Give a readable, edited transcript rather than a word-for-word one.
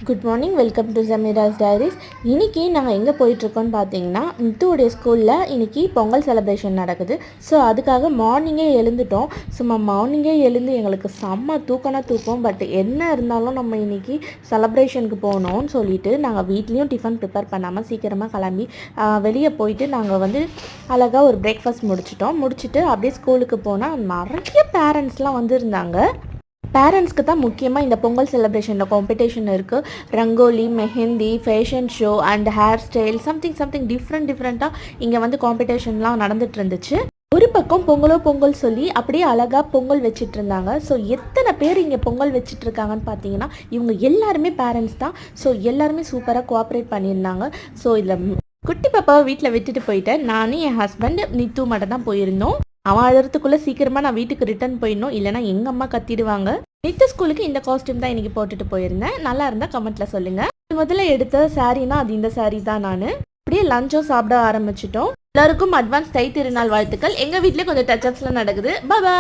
Good morning, welcome to Jameera's diaries. இன்றைக்கி நாங்கள் எங்கே போயிட்டுருக்கோன்னு பார்த்தீங்கன்னா, மித்துவுடைய ஸ்கூலில் இன்றைக்கி பொங்கல் செலிப்ரேஷன் நடக்குது. ஸோ அதுக்காக மார்னிங்கே எழுந்துட்டோம். சும்மா மார்னிங்கே எழுந்து எங்களுக்கு செம்ம தூக்கம். பட் என்ன இருந்தாலும் நம்ம இன்றைக்கி செலப்ரேஷனுக்கு போகணும்னு சொல்லிவிட்டு நாங்கள் வீட்லேயும் டிஃபன் ப்ரிப்பேர் பண்ணாமல் சீக்கிரமாக கிளம்பி வெளியே போயிட்டு நாங்கள் அழகாக ஒரு பிரேக்ஃபாஸ்ட் முடிச்சுட்டு அப்படியே ஸ்கூலுக்கு போனால் நிறைய பேரண்ட்ஸ்லாம் வந்திருந்தாங்க. பேரண்ட்ஸ்க்கு தான் முக்கியமாக இந்த பொங்கல் செலிப்ரேஷனில் காம்படிஷன் இருக்குது. Rangoli, mehndi, fashion show and hair style something டிஃப்ரெண்ட்டாக இங்கே காம்படிஷன்லாம் நடந்துட்டு இருந்துச்சு. ஒரு பக்கம் பொங்கல் சொல்லி அப்படியே அழகாக பொங்கல் வச்சுட்டு இருந்தாங்க. ஸோ எத்தனை பேர் இங்கே பொங்கல் வச்சுட்டு இருக்காங்கன்னு பார்த்தீங்கன்னா, இவங்க எல்லாருமே பேரண்ட்ஸ் தான். ஸோ எல்லாருமே சூப்பராக கோஆப்ரேட் பண்ணியிருந்தாங்க. ஸோ இதில் குட்டி பாப்பாவை வீட்டில் விட்டுட்டு போயிட்டேன். நானும் என் ஹஸ்பண்ட் நித்து மட்டும் தான் போயிருந்தோம். அவன் அழுறதுக்குள்ளே சீக்கிரமாக நான் வீட்டுக்கு ரிட்டர்ன் போயிடணும், இல்லைனா எங்கள் அம்மா கத்திடுவாங்க. நித்த ஸ்கூலுக்கு இந்த காஸ்டியூம் தான் இன்றைக்கி போட்டுட்டு போயிருந்தேன். நல்லா இருந்தால் கமெண்ட்டில் சொல்லுங்கள். முதல்ல எடுத்த சாரீனா அது இந்த சாரீ தான். நான் அப்படியே லஞ்சும் சாப்பிட ஆரம்பிச்சிட்டோம். எல்லாருக்கும் அட்வான்ஸ் தை திருநாள் வாழ்த்துக்கள். எங்கள் வீட்டிலே கொஞ்சம் டச்சப்ஸ்லாம் நடக்குது. பாய்.